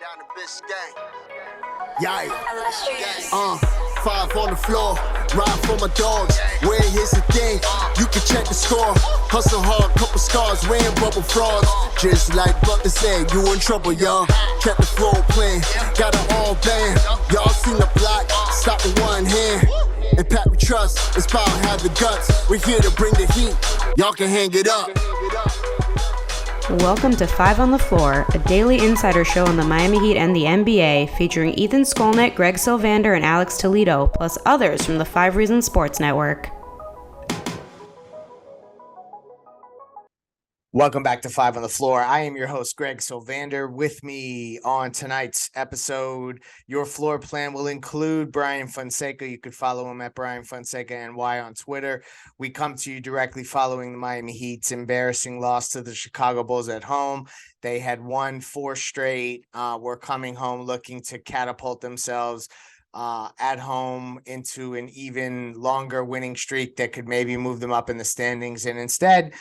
Down the Biscayne. Yeah. 5 on the floor, ride for my dogs. Where here's the thing, you can check the score. Hustle hard, couple scars, wearing bubble frogs. Just like Butler said, you in trouble, y'all. Kept the flow playing, got it all band. Y'all seen the block, stop with one hand. And Pat we trust, it's power have the guts. We're here to bring the heat, y'all can hang it up. Welcome to 5 on the Floor, a daily insider show on the Miami Heat and the NBA, featuring Ethan Skolnick, Greg Sylvander, and Alex Toledo, plus others from the 5 Reasons Sports Network. Welcome back to 5 on the Floor. I am your host, Greg Sylvander. With me on tonight's episode, your floor plan will include Bryan Fonseca. You could follow him at Bryan Fonseca NY on Twitter. We come to you directly following the Miami Heat's embarrassing loss to the Chicago Bulls at home. They had won 4 straight. Were coming home looking to catapult themselves at home into an even longer winning streak that could maybe move them up in the standings. And instead,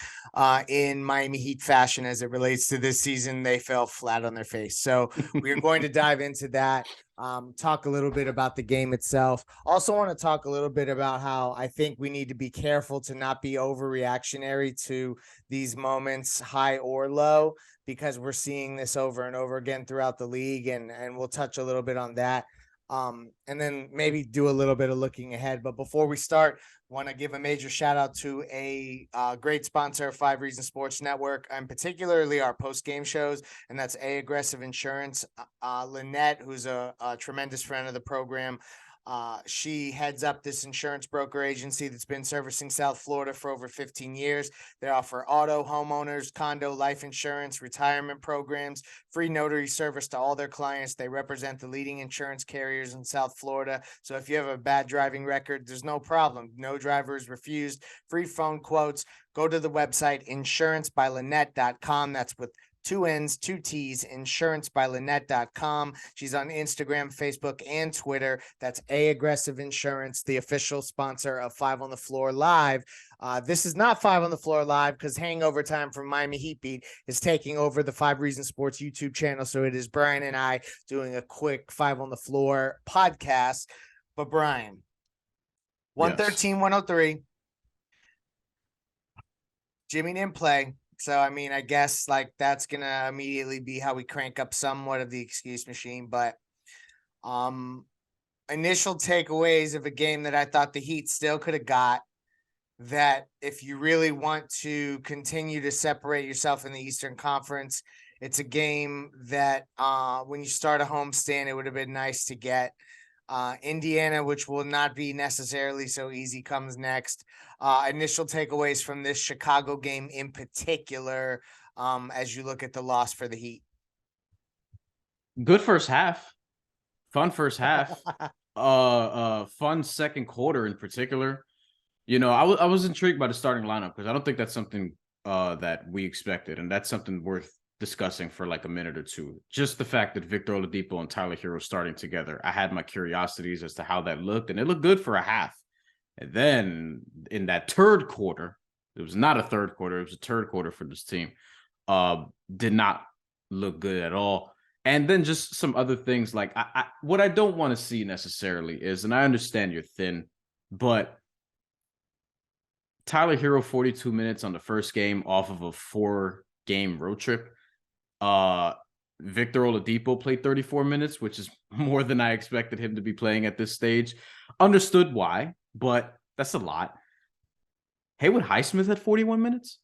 in Miami Heat fashion, as it relates to this season, they fell flat on their face. So we're going to dive into that, talk a little bit about the game itself. Also want to talk a little bit about how I think we need to be careful to not be overreactionary to these moments, high or low, because we're seeing this over and over again throughout the league. And we'll touch a little bit on that. And then maybe do a little bit of looking ahead. But before we start, want to give a major shout out to a great sponsor of 5 Reasons Sports Network, and particularly our post-game shows, and that's A Aggressive Insurance. Lynette, who's a tremendous friend of the program, she heads up this insurance broker agency that's been servicing South Florida for over 15 years. They offer auto, homeowners, condo, life insurance, retirement programs, free notary service to all their clients. They represent the leading insurance carriers in South Florida. So if you have a bad driving record, there's no problem. No drivers refused. Free phone quotes. Go to the website insurancebylynette.com. That's with 2 N's, 2 T's, insurancebylynette.com. She's on Instagram, Facebook, and Twitter. That's A Aggressive Insurance, the official sponsor of 5 on the Floor Live. This is not 5 on the Floor Live because Hangover Time from Miami Heat Beat is taking over the 5 Reasons Sports YouTube channel. So it is Bryan and I doing a quick 5 on the Floor podcast. But Bryan, 113, 103. Jimmy didn't play. So, I mean, I guess like that's going to immediately be how we crank up somewhat of the excuse machine. But initial takeaways of a game that I thought the Heat still could have got, that if you really want to continue to separate yourself in the Eastern Conference, it's a game that when you start a homestand, it would have been nice to get. Indiana, which will not be necessarily so easy, comes next. Initial takeaways from this Chicago game in particular, as you look at the loss for the Heat. Good first half. Fun first half. Fun second quarter in particular. You know, I was intrigued by the starting lineup because I don't think that's something that we expected, and that's something worth discussing for like a minute or two. Just the fact that Victor Oladipo and Tyler Hero starting together, I had my curiosities as to how that looked, and it looked good for a half. And then in that third quarter, it was not a third quarter, it was a third quarter for this team, did not look good at all. And then just some other things like what I don't want to see necessarily is, and I understand you're thin, but Tyler Hero 42 minutes on the first game off of a 4-game road trip. Victor Oladipo played 34 minutes, which is more than I expected him to be playing at this stage. Understood why, but that's a lot. Haywood Highsmith had 41 minutes.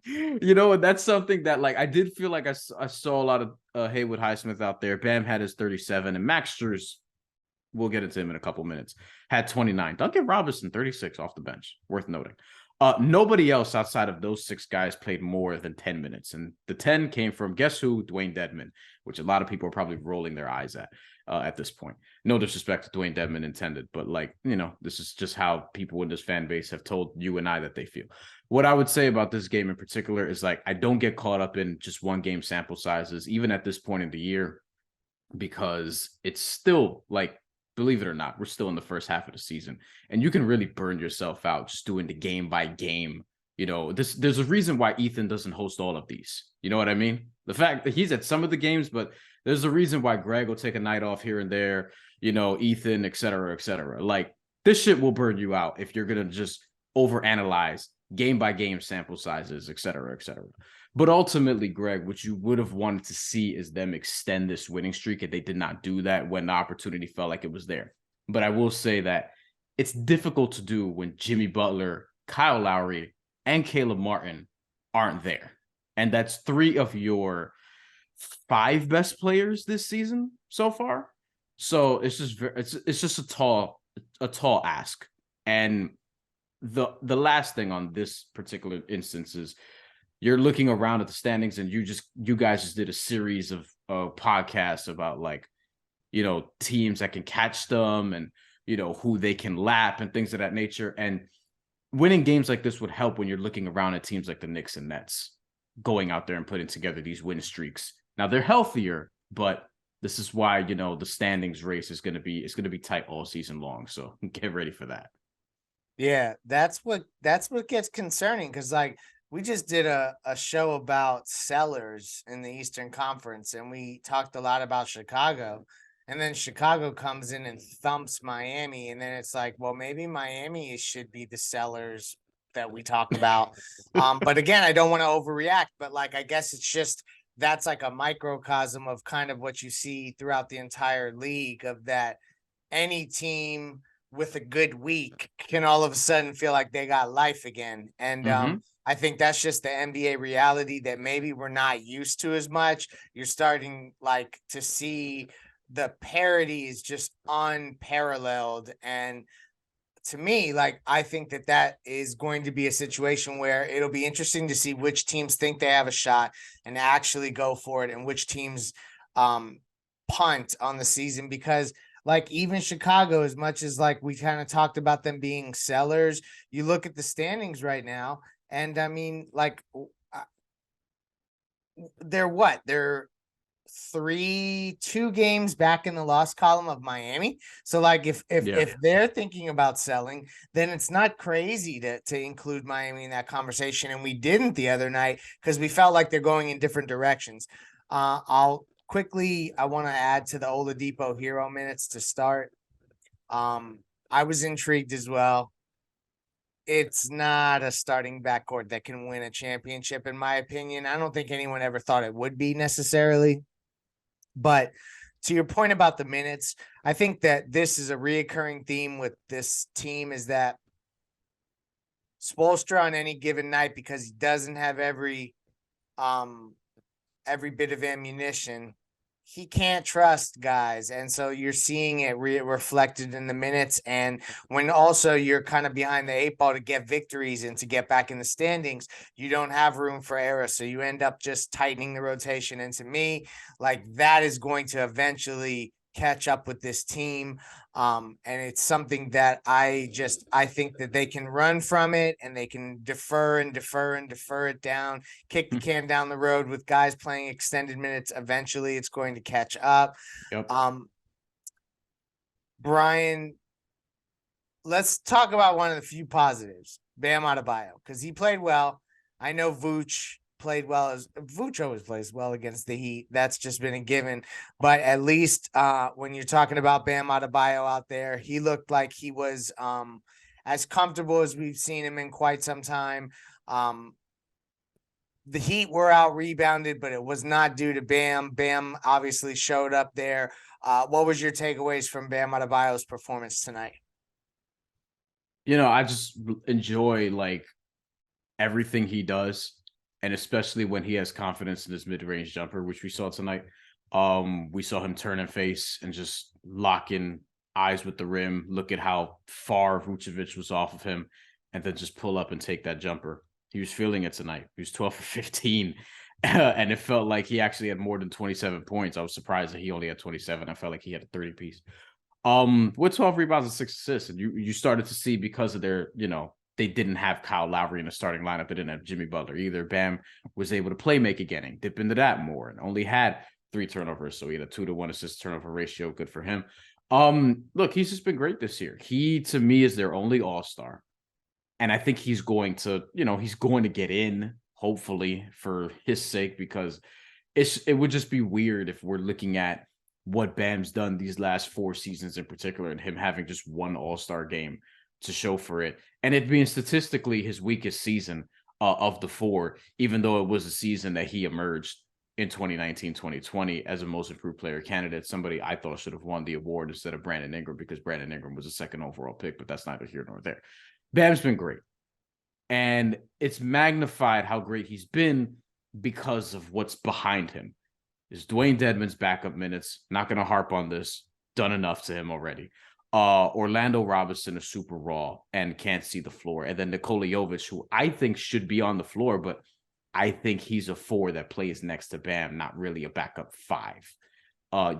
You know, and that's something that, like, I did feel like I saw a lot of Haywood Highsmith out there. Bam had his 37, and Max Strus, we'll get into him in a couple minutes, had 29. Duncan Robinson, 36 off the bench, worth noting. Nobody else outside of those 6 guys played more than 10 minutes. And the 10 came from, guess who? Dwayne Dedmon, which a lot of people are probably rolling their eyes at this point. No disrespect to Dwayne Dedmon intended, but like, you know, this is just how people in this fan base have told you and I that they feel. What I would say about this game in particular is, like, I don't get caught up in just 1 game sample sizes, even at this point in the year, because it's still, like, believe it or not, we're still in the first half of the season, and you can really burn yourself out just doing the game by game. You know, there's a reason why Ethan doesn't host all of these. You know what I mean? The fact that he's at some of the games, but there's a reason why Greg will take a night off here and there, Ethan, et cetera, et cetera. Like, this shit will burn you out if you're going to just overanalyze game by game sample sizes, et cetera, et cetera. But ultimately, Greg, what you would have wanted to see is them extend this winning streak, and they did not do that when the opportunity felt like it was there. But I will say that it's difficult to do when Jimmy Butler, Kyle Lowry, and Caleb Martin aren't there. And that's 3 of your 5 best players this season so far. So it's just a tall ask. And the last thing on this particular instance is you're looking around at the standings, and you guys just did a series of podcasts about, like, teams that can catch them and who they can lap and things of that nature. And winning games like this would help when you're looking around at teams like the Knicks and Nets going out there and putting together these win streaks. Now, they're healthier, but this is why, the standings race is going to be tight all season long. So get ready for that. Yeah, that's what gets concerning, because, like, we just did a show about sellers in the Eastern Conference, and we talked a lot about Chicago. And then Chicago comes in and thumps Miami. And then it's like, well, maybe Miami should be the sellers that we talk about. But again, I don't want to overreact, but, like, I guess it's just, that's like a microcosm of kind of what you see throughout the entire league, of that any team with a good week can all of a sudden feel like they got life again. And I think that's just the NBA reality that maybe we're not used to as much. You're starting, like, to see the parity is just unparalleled. And to me, like, I think that is going to be a situation where it'll be interesting to see which teams think they have a shot and actually go for it, and which teams punt on the season. Because, like, even Chicago, as much as, like, we kind of talked about them being sellers, you look at the standings right now, and I mean, like, they're 2 games back in the loss column of Miami. So, like, if they're thinking about selling, then it's not crazy to include Miami in that conversation. And we didn't the other night because we felt like they're going in different directions. I want to add to the Oladipo hero minutes to start. I was intrigued as well. It's not a starting backcourt that can win a championship, in my opinion. I don't think anyone ever thought it would be necessarily. But to your point about the minutes, I think that this is a reoccurring theme with this team, is that Spoelstra on any given night, because he doesn't have every bit of ammunition, he can't trust guys. And so you're seeing it reflected in the minutes. And when also you're kind of behind the 8 ball to get victories and to get back in the standings, you don't have room for error. So you end up just tightening the rotation. And to me, like, that is going to eventually catch up with this team. And it's something that I think that they can run from it, and they can defer it down, kick the can down the road with guys playing extended minutes. Eventually it's going to catch up. Yep. Bryan, let's talk about one of the few positives, Bam Adebayo, because he played well. I know Vooch played well. As Vooch always plays well against the Heat. That's just been a given. But at least when you're talking about Bam Adebayo out there, he looked like he was as comfortable as we've seen him in quite some time. The Heat were out rebounded, but it was not due to Bam. Bam obviously showed up there. What was your takeaways from Bam Adebayo's performance tonight? I just enjoy, like, everything he does. And especially when he has confidence in his mid-range jumper, which we saw tonight. We saw him turn and face and just lock in eyes with the rim, look at how far Vucevic was off of him, and then just pull up and take that jumper. He was feeling it tonight. He was 12 for 15, and it felt like he actually had more than 27 points. I was surprised that he only had 27. I felt like he had a 30-piece. With 12 rebounds and 6 assists, and you started to see, because of their, they didn't have Kyle Lowry in the starting lineup. They didn't have Jimmy Butler either. Bam was able to play make again and dip into that more, and only had 3 turnovers. So he had a 2-to-1 assist turnover ratio. Good for him. Look, he's just been great this year. He, to me, is their only all-star. And I think he's going to, he's going to get in, hopefully, for his sake, because it would just be weird if we're looking at what Bam's done these last 4 seasons in particular, and him having just one All-Star game to show for it, and it being statistically his weakest season of the 4, even though it was a season that he emerged in 2019-2020 as a most improved player candidate, somebody I thought should have won the award instead of Brandon Ingram, because Brandon Ingram was a second overall pick, but that's neither here nor there. Bam's been great. And it's magnified how great he's been because of what's behind him. Is Dwayne Dedmon's backup minutes. Not going to harp on this. Done enough to him already. Orlando Robinson is super raw and can't see the floor. And then Nikola Jovic, who I think should be on the floor, but I think he's a 4 that plays next to Bam, not really a backup 5.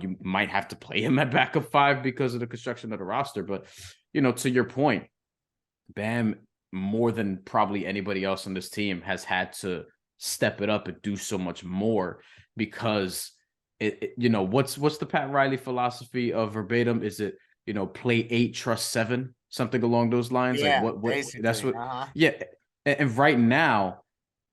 You might have to play him at backup 5 because of the construction of the roster. But, to your point, Bam, more than probably anybody else on this team, has had to step it up and do so much more because what's the Pat Riley philosophy of verbatim? Is it, play 8, trust 7, something along those lines? Yeah, like what that's what, uh-huh. Yeah. And right now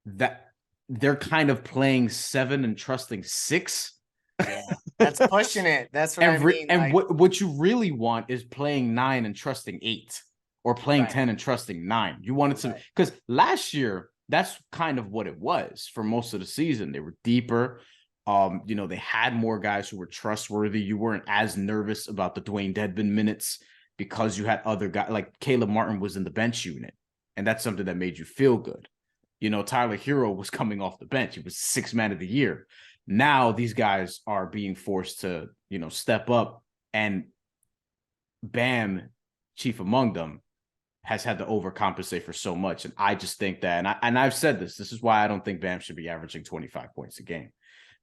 that they're kind of playing 7 and trusting 6. Yeah, that's pushing it. That's what I mean. And what you really want is playing 9 and trusting 8. Or playing 10 and trusting 9. You wanted to, because last year, that's kind of what it was for most of the season. They were deeper. They had more guys who were trustworthy. You weren't as nervous about the Dwayne Dedmon minutes because you had other guys, like Caleb Martin was in the bench unit. And that's something that made you feel good. Tyler Hero was coming off the bench. He was 6th man of the year. Now these guys are being forced to, step up, and Bam, chief among them, has had to overcompensate for so much. And I just think that, and I've said this is why I don't think Bam should be averaging 25 points a game.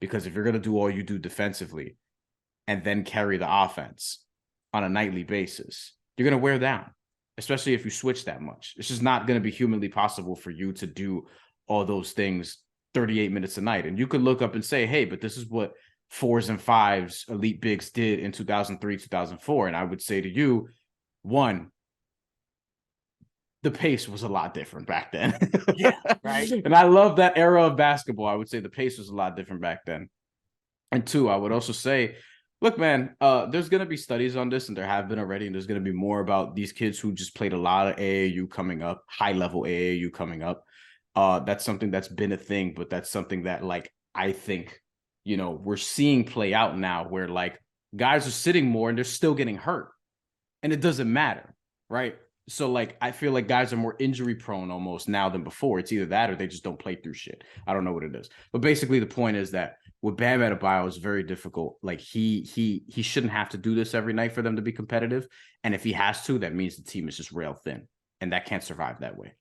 Because if you're going to do all you do defensively and then carry the offense on a nightly basis, you're going to wear down, especially if you switch that much. It's just not going to be humanly possible for you to do all those things 38 minutes a night. And you could look up and say, hey, but this is what 4s and 5s elite bigs did in 2003, 2004. And I would say to you, one, the pace was a lot different back then. Yeah, right. And I love that era of basketball. I would say the pace was a lot different back then. And 2, I would also say, look, man, there's going to be studies on this, and there have been already, and there's going to be more about these kids who just played a lot of AAU coming up, high-level AAU coming up. That's something that's been a thing, but that's something that, I think, we're seeing play out now where, guys are sitting more and they're still getting hurt. And it doesn't matter, right? So, I feel like guys are more injury prone almost now than before. It's either that or they just don't play through shit. I don't know what it is. But basically, the point is that with Bam Adebayo, it's very difficult. He shouldn't have to do this every night for them to be competitive. And if he has to, that means the team is just rail thin. And that can't survive that way.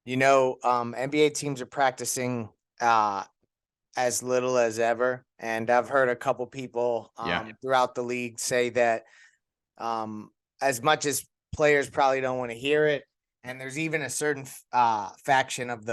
NBA teams are practicing as little as ever. And I've heard a couple people throughout the league say that as much as players probably don't want to hear it, and there's even a certain faction of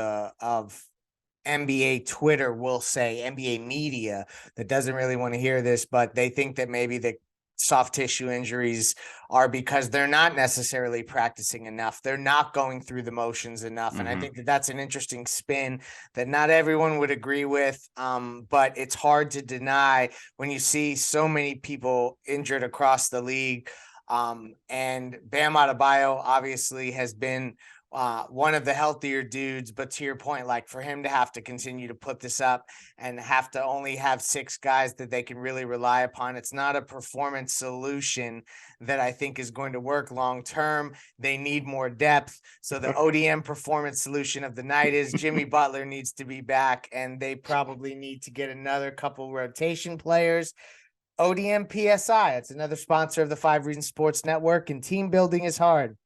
NBA Twitter will say, NBA media, that doesn't really want to hear this, but they think that maybe the soft tissue injuries are because they're not necessarily practicing enough. They're not going through the motions enough. Mm-hmm. And I think that that's an interesting spin that not everyone would agree with. But it's hard to deny when you see so many people injured across the league. And Bam Adebayo obviously has been one of the healthier dudes, but to your point, for him to have to continue to put this up and have to only have 6 guys that they can really rely upon, it's not a performance solution that I think is going to work long term. They need more depth. So the ODM performance solution of the night is Jimmy Butler needs to be back, and they probably need to get another couple rotation players. ODM PSI, it's another sponsor of the 5 Reasons Sports Network, and team building is hard.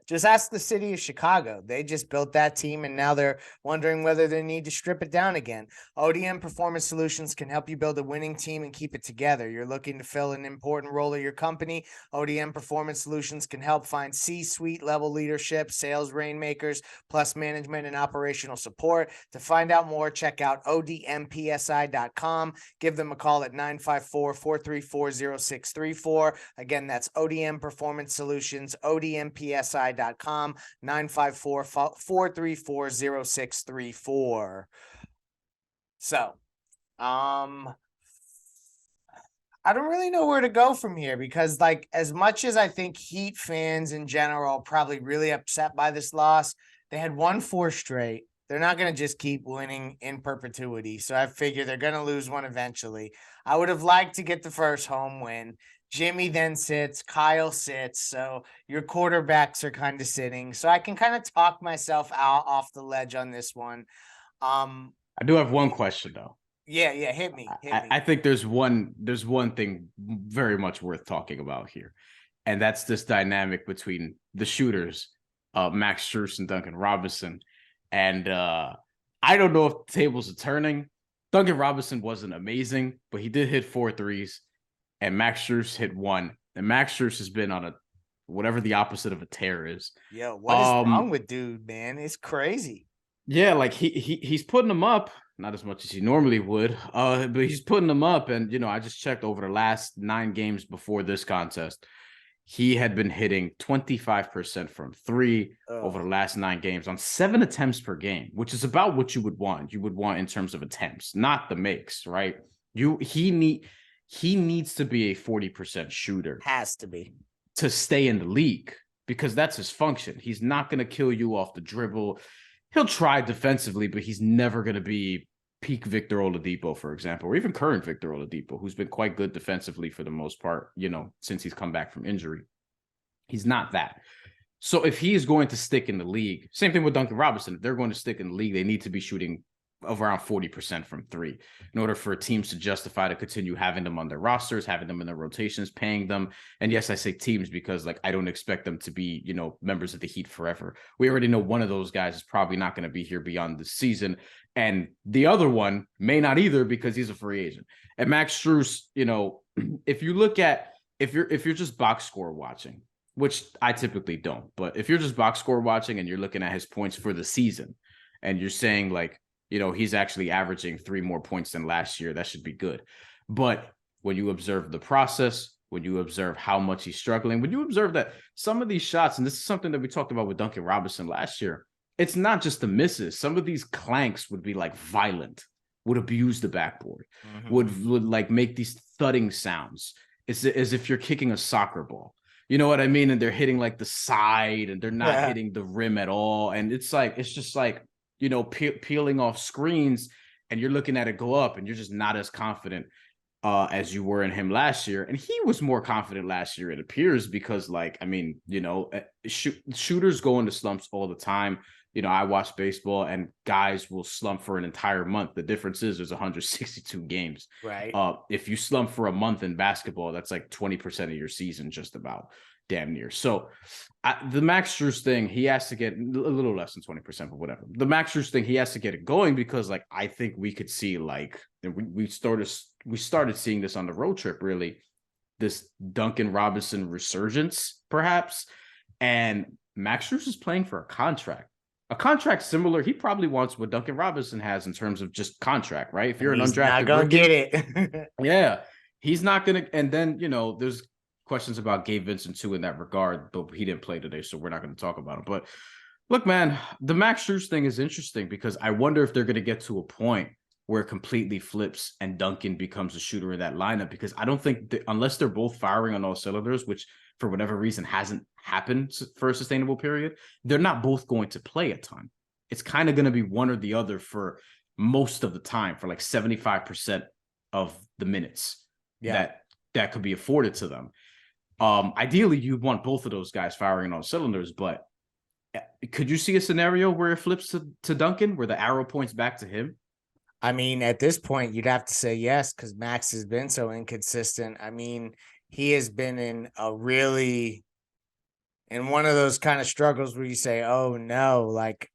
Just ask the city of Chicago. They just built that team, and now they're wondering whether they need to strip it down again. ODM Performance Solutions can help you build a winning team and keep it together. You're looking to fill an important role of your company. ODM Performance Solutions can help find C-suite level leadership, sales rainmakers, plus management and operational support. To find out more, check out odmpsi.com. Give them a call at 954-434-0634. Again, that's ODM Performance Solutions, odmpsi.com. 954-434-0634. So I don't really know where to go from here because, like, as much as I think Heat fans in general are probably really upset by this loss, they had won 4 straight. They're not going to just keep winning in perpetuity. So I figure they're going to lose one eventually. I would have liked to get the first home win. Jimmy then sits, Kyle sits. So your quarterbacks are kind of sitting. So I can kind of talk myself out off the ledge on this one. I do have one question though. Yeah, hit me. I think there's one thing very much worth talking about here, and that's this dynamic between the shooters, Max Strus and Duncan Robinson. And I don't know if the tables are turning. Duncan Robinson wasn't amazing, but he did hit 4 threes, and Max Strus hit 1. And Max Strus has been on a whatever the opposite of a tear is. Yo, what is wrong with dude, man? It's crazy. Yeah, like he's putting them up. Not as much as he normally would, but he's putting them up. And, you know, I just checked over the last 9 games before this contest. He had been hitting 25% from 3 over the last 9 games on 7 attempts per game, which is about what you would want. You would want in terms of attempts, not the makes, right? He needs to be a 40% shooter. Has to be. To stay in the league, because that's his function. He's not going to kill you off the dribble. He'll try defensively, but he's never going to be peak Victor Oladipo, for example, or even current Victor Oladipo, who's been quite good defensively for the most part, you know, since he's come back from injury. He's not that. So if he is going to stick in the league, same thing with Duncan Robinson. If they're going to stick in the league, they need to be shooting of around 40% from 3 in order for teams to justify to continue having them on their rosters, having them in their rotations, paying them. And yes, I say teams because, like, I don't expect them to be, you know, members of the Heat forever. We already know one of those guys is probably not going to be here beyond the season. And the other one may not either because he's a free agent. And Max Strus, you know, if you look at, if you're just box score watching, which I typically don't, but if you're just box score watching and you're looking at his points for the season and you're saying, like, you know, he's actually averaging 3 more points than last year, that should be good. But when you observe the process, when you observe how much he's struggling, when you observe that some of these shots, and this is something that we talked about with Duncan Robinson last year, it's not just the misses. Some of these clanks would be like violent, would abuse the backboard, would like make these thudding sounds. It's as if you're kicking a soccer ball. You know what I mean? And they're hitting like the side and they're not hitting the rim at all. And it's just like, you know, peeling off screens and you're looking at it go up and you're just not as confident as you were in him last year. And he was more confident last year, it appears, because, like, I mean, you know, shooters go into slumps all the time. You know, I watch baseball and guys will slump for an entire month. The difference is there's 162 games. Right. If you slump for a month in basketball, that's like 20% of your season, just about, damn near. So the Max Strus thing, he has to get a little less than 20%, but whatever. The Max Strus thing, he has to get it going because, like, I think we could see, like, we started seeing this on the road trip, really, this Duncan Robinson resurgence, perhaps. And Max Strus is playing for a contract similar. He probably wants what Duncan Robinson has in terms of just contract, right? If you're an undrafted, not gonna get it. Yeah, he's not gonna. And then, you know, there's questions about Gabe Vincent too in that regard, but he didn't play today, so we're not going to talk about him. But look, man, the Max Strus thing is interesting because I wonder if they're going to get to a point where it completely flips and Duncan becomes a shooter in that lineup, because I don't think unless they're both firing on all cylinders, which for whatever reason hasn't happened for a sustainable period, they're not both going to play a ton. It's kind of going to be one or the other for most of the time, for like 75% of the minutes that could be afforded to them. Ideally, you want both of those guys firing on cylinders, but could you see a scenario where it flips to Duncan, where the arrow points back to him? I mean, at this point, you'd have to say yes, because Max has been so inconsistent. I mean, he has been in one of those kind of struggles where you say, oh no, like,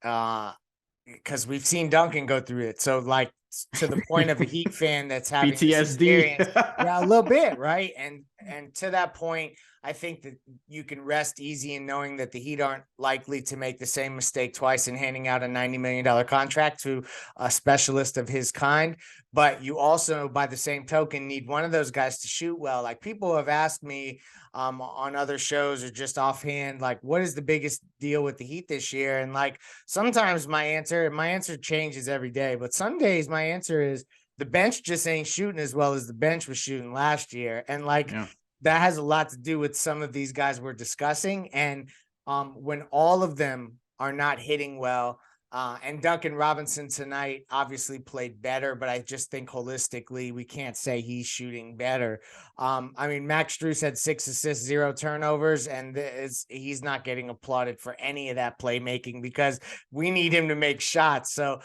because we've seen Duncan go through it. So, like, to the point of a Heat fan that's having PTSD. Yeah, a little bit, right? And to that point, I think that you can rest easy in knowing that the Heat aren't likely to make the same mistake twice in handing out a $90 million contract to a specialist of his kind. But you also, by the same token, need one of those guys to shoot well. Like, people have asked me on other shows or just offhand, like, what is the biggest deal with the Heat this year? And, like, sometimes my answer changes every day, but some days my answer is the bench just ain't shooting as well as the bench was shooting last year. And like, Yeah. that has a lot to do with some of these guys we're discussing. And when all of them are not hitting well, and Duncan Robinson tonight obviously played better, but I just think holistically we can't say he's shooting better. I mean, Max Strus had 6 assists, 0 turnovers, and he's not getting applauded for any of that playmaking because we need him to make shots. So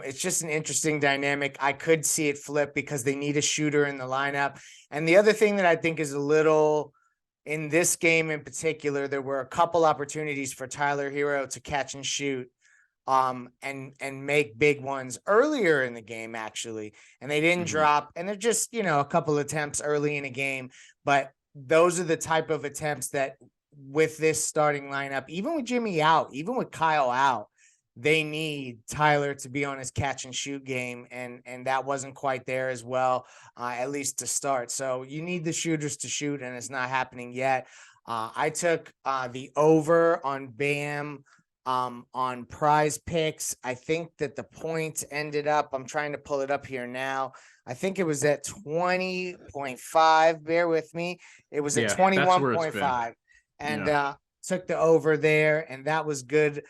it's just an interesting dynamic. I could see it flip because they need a shooter in the lineup. And the other thing that I think is a little in this game in particular, there were a couple opportunities for Tyler Hero to catch and shoot and make big ones earlier in the game, actually. And they didn't drop. And they're just, a couple attempts early in a game. But those are the type of attempts that with this starting lineup, even with Jimmy out, even with Kyle out, they need Tyler to be on his catch and shoot game. And that wasn't quite there as well, at least to start. So you need the shooters to shoot, and it's not happening yet. I took the over on Bam on Prize Picks. I think that the points ended up, I'm trying to pull it up here now. I think it was at 20.5. Bear with me. It was at 21.5 and took the over there, and that was good.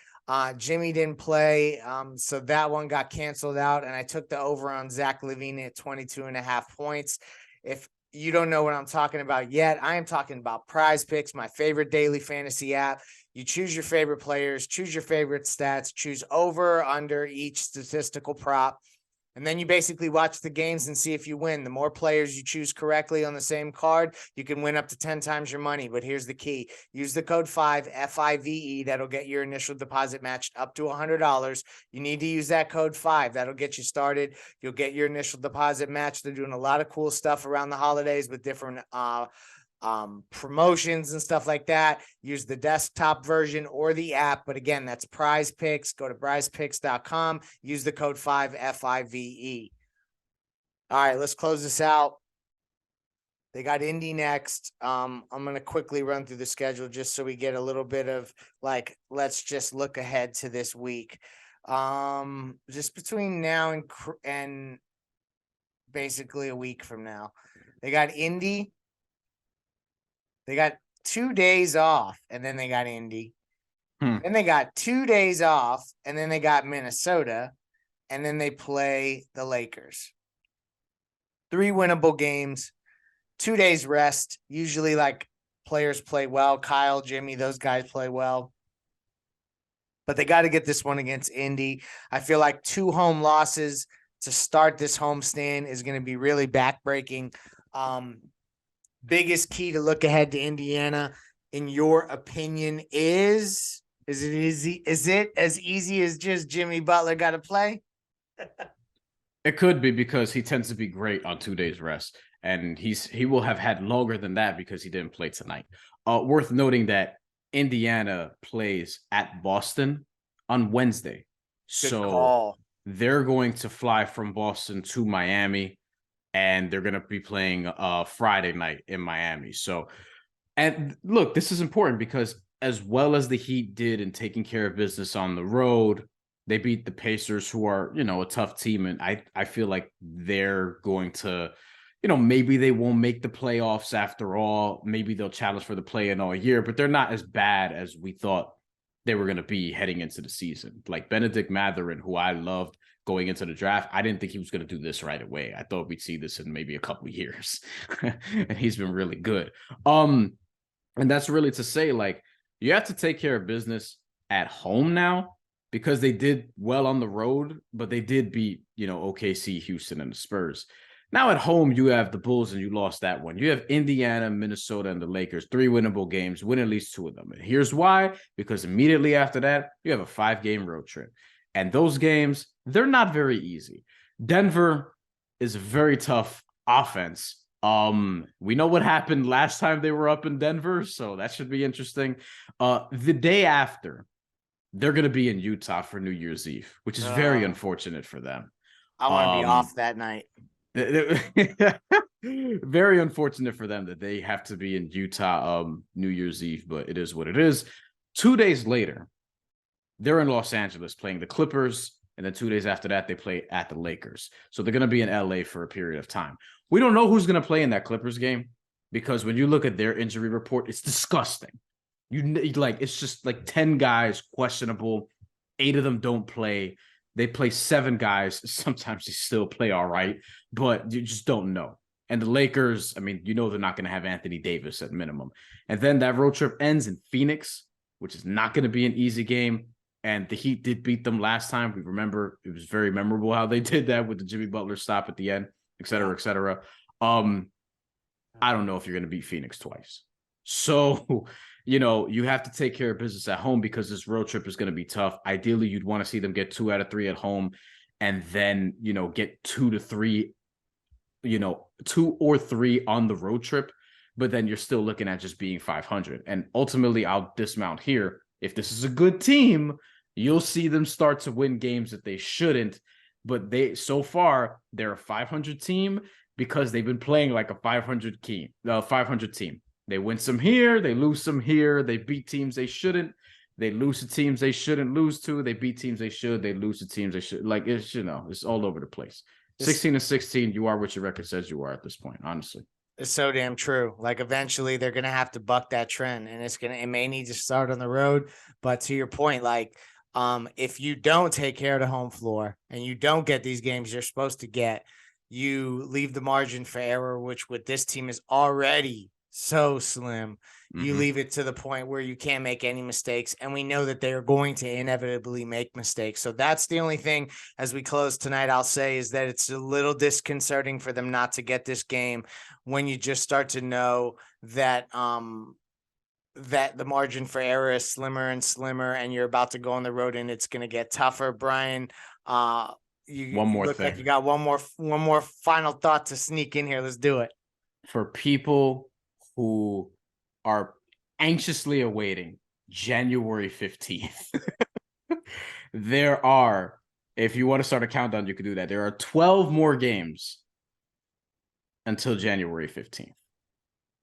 Jimmy didn't play, so that one got canceled out, and I took the over on Zach LaVine at 22.5 points. If you don't know what I'm talking about yet, I am talking about Prize Picks, my favorite daily fantasy app. You choose your favorite players, choose your favorite stats, choose over or under each statistical prop. And then you basically watch the games and see if you win. The more players you choose correctly on the same card, you can win up to 10 times your money. But here's the key. Use the code 5, FIVE. That'll get your initial deposit matched up to $100. You need to use that code 5. That'll get you started. You'll get your initial deposit matched. They're doing a lot of cool stuff around the holidays with different promotions and stuff like that. Use the desktop version or the app. But again, that's Prize Picks. Go to prizepicks.com. Use the code 5, FIVE. All right, let's close this out. They got Indy next. I'm going to quickly run through the schedule just so we get a little bit of let's just look ahead to this week. Just between now and basically a week from now, they got Indy. They got 2 days off, and then they got Indy. Then they got 2 days off, and then they got Minnesota, and then they play the Lakers. 3 winnable games, 2 days rest. Usually, players play well. Kyle, Jimmy, those guys play well. But they got to get this one against Indy. I feel like 2 home losses to start this homestand is going to be really backbreaking. Biggest key to look ahead to Indiana, in your opinion, is it easy? Is it as easy as just Jimmy Butler got to play? It could be, because he tends to be great on 2 days rest, and he will have had longer than that because he didn't play tonight. Worth noting that Indiana plays at Boston on Wednesday. Good call. They're going to fly from Boston to Miami, and they're going to be playing Friday night in Miami. So, and look, this is important because as well as the Heat did in taking care of business on the road, they beat the Pacers, who are, a tough team. And I feel like they're going to, maybe they won't make the playoffs after all. Maybe they'll challenge for the play-in all year, but they're not as bad as we thought they were going to be heading into the season. Like Benedict Mathurin, who I loved going into the draft, I didn't think he was going to do this right away. I thought we'd see this in maybe a couple of years. And he's been really good. And that's really to say, you have to take care of business at home now, because they did well on the road, but they did beat, OKC, Houston, and the Spurs. Now at home, you have the Bulls, and you lost that one. You have Indiana, Minnesota, and the Lakers, 3 winnable games, win at least 2 of them. And here's why, because immediately after that, you have a 5-game road trip. And those games, they're not very easy. Denver is a very tough offense. We know what happened last time they were up in Denver, so that should be interesting. The day after, they're going to be in Utah for New Year's Eve, which is very unfortunate for them. I want to be off that night. Very unfortunate for them that they have to be in Utah New Year's Eve, but it is what it is. 2 days later, they're in Los Angeles playing the Clippers, and And then 2 days after that, they play at the Lakers. So they're going to be in LA for a period of time. We don't know who's going to play in that Clippers game because when you look at their injury report, it's disgusting. It's just like 10 guys questionable. 8 of them don't play. They play 7 guys. Sometimes they still play all right, but you just don't know. And the Lakers, I mean, they're not going to have Anthony Davis at minimum. And then that road trip ends in Phoenix, which is not going to be an easy game. And the Heat did beat them last time. We remember it was very memorable how they did that with the Jimmy Butler stop at the end, et cetera, et cetera. I don't know if you're going to beat Phoenix twice. So, you have to take care of business at home because this road trip is going to be tough. Ideally, you'd want to see them get 2 out of 3 at home and then, get 2 to 3, 2 or 3 on the road trip. But then you're still looking at just being 500. And ultimately, I'll dismount here. If this is a good team, you'll see them start to win games that they shouldn't. But so far, they're a 500 team because they've been playing like a 500 team. They win some here, they lose some here. They beat teams they shouldn't. They lose to teams they shouldn't lose to. They beat teams they should. They lose to teams they should. Like, it's, it's all over the place. 16-16, you are what your record says you are at this point, honestly. It's so damn true. Like, eventually they're going to have to buck that trend, and it may need to start on the road. But to your point, like, if you don't take care of the home floor and you don't get these games you're supposed to get, you leave the margin for error, which with this team is already so slim. You leave it to the point where you can't make any mistakes. And we know that they are going to inevitably make mistakes. So that's the only thing as we close tonight, I'll say, is that it's a little disconcerting for them not to get this game when you just start to know that, that the margin for error is slimmer and slimmer, and you're about to go on the road and it's going to get tougher. Bryan, one more look thing. like you got one more final thought to sneak in here. Let's do it. For people who are anxiously awaiting January 15th, there are, if you want to start a countdown, you can do that. There are 12 more games until January 15th.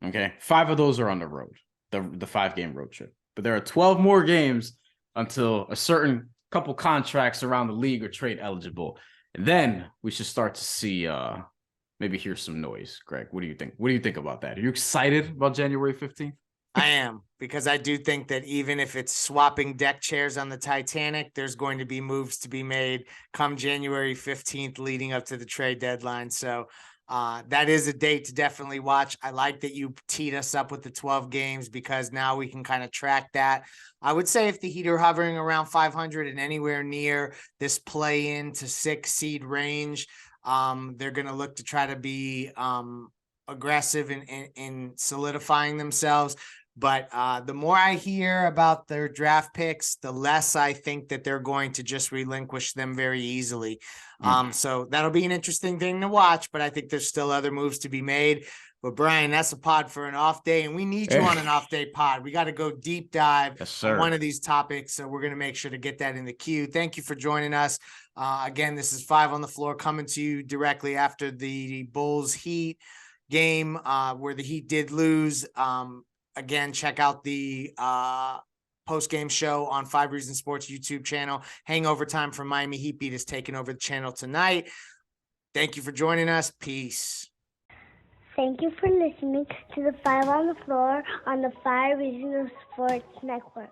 Okay. 5 of those are on the road, the 5-game road trip. But there are 12 more games until a certain couple contracts around the league are trade eligible. And then we should start to see maybe hear some noise. Greg, what do you think? What do you think about that? Are you excited about January 15th? I am, because I do think that even if it's swapping deck chairs on the Titanic, there's going to be moves to be made come January 15th leading up to the trade deadline. So that is a date to definitely watch. I like that you teed us up with the 12 games because now we can kind of track that. I would say if the Heat are hovering around 500 and anywhere near this play-in to 6 seed range, they're going to look to try to be aggressive in solidifying themselves. But the more I hear about their draft picks, the less I think that they're going to just relinquish them very easily. So that'll be an interesting thing to watch, but I think there's still other moves to be made. But Bryan, that's a pod for an off day, and we need you on an off day pod. We got to go deep dive on one of these topics. So we're going to make sure to get that in the queue. Thank you for joining us. Again, this is 5 on the Floor coming to you directly after the Bulls Heat game where the Heat did lose. Again, check out the post-game show on 5 Reasons Sports YouTube channel. Hangover Time from Miami Heat Beat is taking over the channel tonight. Thank you for joining us. Peace. Thank you for listening to the 5 on the Floor on the 5 Reasons Sports Network.